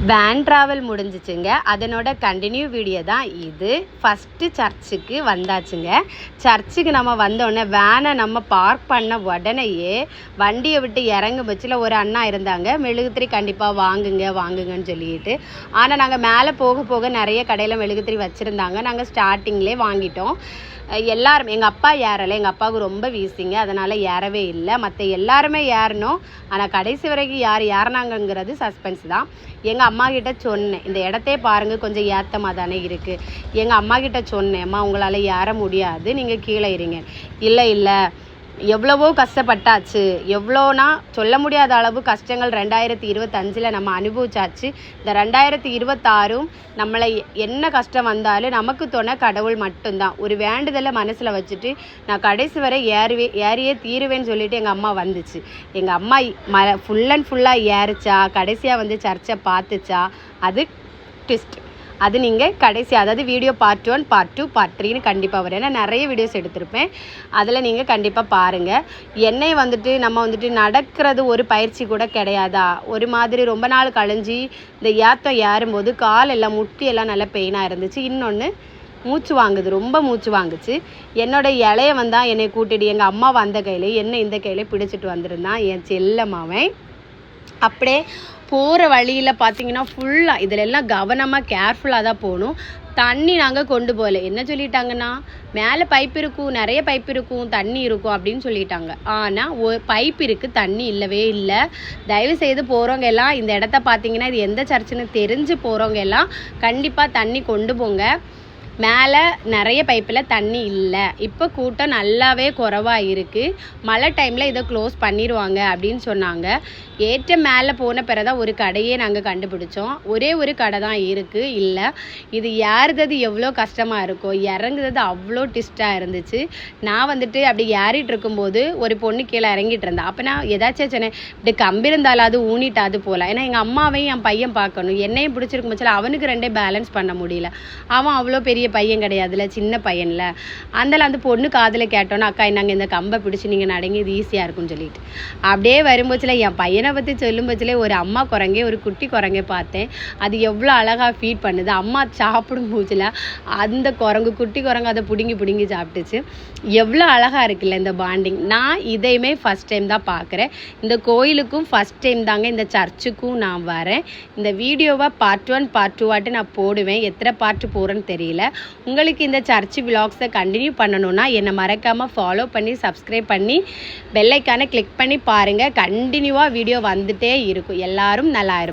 Van travel முடிஞ்சிச்சுங்க. அதனோட continue video தான் இது. ஃபஸ்ட்டு சர்ச்சுக்கு வந்தாச்சுங்க. சர்ச்சுக்கு நம்ம வந்தோடனே வேனை நம்ம பார்க் பண்ண உடனேயே வண்டியை விட்டு இறங்கும் பட்சத்தில் ஒரு அண்ணா இருந்தாங்க, மெழுகுத்திரி கண்டிப்பாக வாங்குங்கன்னு சொல்லிட்டு. ஆனால் நாங்கள் மேலே போக போக நிறைய கடையில் மெழுகுத்திரி வச்சுருந்தாங்க. நாங்கள் ஸ்டார்டிங்லேயே வாங்கிட்டோம். எல்லாரும் எங்கள் அப்பா ஏறலை, எங்கள் அப்பாவுக்கு ரொம்ப வீசிங்க, அதனால் ஏறவே இல்லை. மற்ற எல்லாருமே ஏறணும், ஆனால் கடைசி வரைக்கும் யார் ஏறினாங்கங்கிறது சஸ்பென்ஸ் தான். எங்கள் அம்மா கிட்ட சொன்னேன், இந்த இடத்தே பாருங்கள் கொஞ்சம் ஏற்றமாக தானே இருக்குது. எங்கள் அம்மா கிட்ட சொன்னேன், அம்மா உங்களால் ஏற முடியாது, நீங்கள் கீழே இருங்க. இல்லை எவ்வளவோ கஷ்டப்பட்டாச்சு, எவ்வளோனா சொல்ல முடியாத அளவு கஷ்டங்கள் 2025 நம்ம அனுபவிச்சாச்சு. இந்த 2026 நம்மளை என்ன கஷ்டம் வந்தாலும் நமக்கு துணை கடவுள் மட்டும்தான். ஒரு வேண்டுதலை மனசில் வச்சுட்டு நான் கடைசி வரை ஏறியே தீருவேன்னு சொல்லிட்டு எங்கள் அம்மா வந்துச்சு. எங்கள் அம்மா ஃபுல் அண்ட் ஃபுல்லாக ஏறிச்சா, கடைசியாக வந்து சர்ச்சை பார்த்துச்சா, அது ட்விஸ்ட். அது நீங்கள் கடைசி, அதாவது வீடியோ பார்ட் 1 பார்ட் 2 பார்ட் 3ன்னு கண்டிப்பாக வரும். ஏன்னா நிறைய வீடியோஸ் எடுத்திருப்பேன், அதில் நீங்கள் கண்டிப்பாக பாருங்கள். என்னை நம்ம வந்துட்டு நடக்கிறது ஒரு பயிற்சி கூட கிடையாதா, ஒரு மாதிரி ரொம்ப நாள் கழிஞ்சி இந்த ஏற்றம் ஏறும்போது காலெல்லாம் முட்டியெல்லாம் நல்லா பெயினாக இருந்துச்சு. இன்னொன்று மூச்சு வாங்குது, ரொம்ப மூச்சு வாங்குச்சு. என்னோடய இலைய வந்தால் என்னை கூட்டிட்டு எங்கள் அம்மா வந்த கையில் என்னை இந்த கையில் பிடிச்சிட்டு வந்திருந்தான் என் செல்லம்மாவன். அப்படியே போகிற வழியில் பார்த்தீங்கன்னா ஃபுல்லாக இதில் எல்லாம் கவனமாக கேர்ஃபுல்லாக தான் போகணும். தண்ணி நாங்கள் கொண்டு போகல. என்ன சொல்லிட்டாங்கன்னா, மேலே பைப் இருக்கும், நிறைய பைப் இருக்கும், தண்ணி இருக்கும் அப்படின்னு சொல்லிட்டாங்க. ஆனால் பைப் இருக்குது, தண்ணி இல்லவே இல்லை. தயவு செய்து போகிறவங்க எல்லாம் இந்த இடத்த பார்த்தீங்கன்னா இது எந்த சர்ச்சுன்னு தெரிஞ்சு போகிறவங்க எல்லாம் கண்டிப்பாக தண்ணி கொண்டு போங்க. மேலே நிறைய பைப்பில் தண்ணி இல்லை. இப்போ கூட்டம் நல்லாவே குறைவாக இருக்குது. மழை டைமில் இதை க்ளோஸ் பண்ணிடுவாங்க அப்படின்னு சொன்னாங்க. ஏற்ற மேலே போன பிறகு தான் ஒரு கடையே நாங்கள் கண்டுபிடிச்சோம். ஒரே ஒரு கடை தான் இருக்குது. இல்லை, இது ஏறுறது எவ்வளோ கஷ்டமாக இருக்கும், இறங்குறது அவ்வளோ டிஸ்டாக இருந்துச்சு. நான் வந்துட்டு அப்படி ஏறிட்டு இருக்கும்போது ஒரு பொண்ணு கீழே இறங்கிட்டு இருந்தேன். அப்போ நான் ஏதாச்சும் சொன்னேன், இப்படி கம்பி இருந்தாலும் அது ஊனிட்டாது போகலாம். ஏன்னா எங்கள் அம்மாவையும் என் பையன் பார்க்கணும், என்னையும் பிடிச்சிருக்கும் பட்சத்தில் அவனுக்கு ரெண்டே பேலன்ஸ் பண்ண முடியல. அவன் அவ்வளோ பெரிய பையன் கிடையாதுல, சின்ன பையன்ல. அந்த பொண்ணு காதில் கேட்டோன்னா, அக்கா நாங்கள் இந்த கம்பை பிடிச்சி நீங்கள் நடங்கி இது ஈஸியாக இருக்கும்னு சொல்லிட்டு அப்படியே வரும்போச்சில் என் பையனை பற்றி சொல்லும் போச்சில் ஒரு அம்மா குரங்கே, ஒரு குட்டி குரங்கே பார்த்தேன். அது எவ்வளோ அழகாக ஃபீட் பண்ணுது. அம்மா சாப்பிடும் போச்சில் அந்த குட்டி குரங்கு அதை பிடுங்கி சாப்பிட்டுச்சு. எவ்வளோ அழகாக இருக்குல்ல இந்த பாண்டிங். நான் இதையுமே ஃபஸ்ட் டைம் தான் பார்க்குறேன். இந்த கோயிலுக்கும் ஃபஸ்ட் டைம் தாங்க, இந்த சர்ச்சுக்கும் நான் வரேன். இந்த வீடியோவை பார்ட் 1 பார்ட் 2 நான் போடுவேன். எத்தனை பார்ட் போகிறேன்னு தெரியல. உங்களுக்கு இந்த சர்ச்சு விலாக்ஸை கண்டினியூ பண்ணணுன்னா என்னை மறக்காமல் ஃபாலோ பண்ணி சப்ஸ்கிரைப் பண்ணி பெல் ஐக்கானை கிளிக் பண்ணி பாருங்கள். கண்டினியூவாக வீடியோ வந்துட்டே இருக்கும். எல்லாரும் நல்லா இருக்கும்.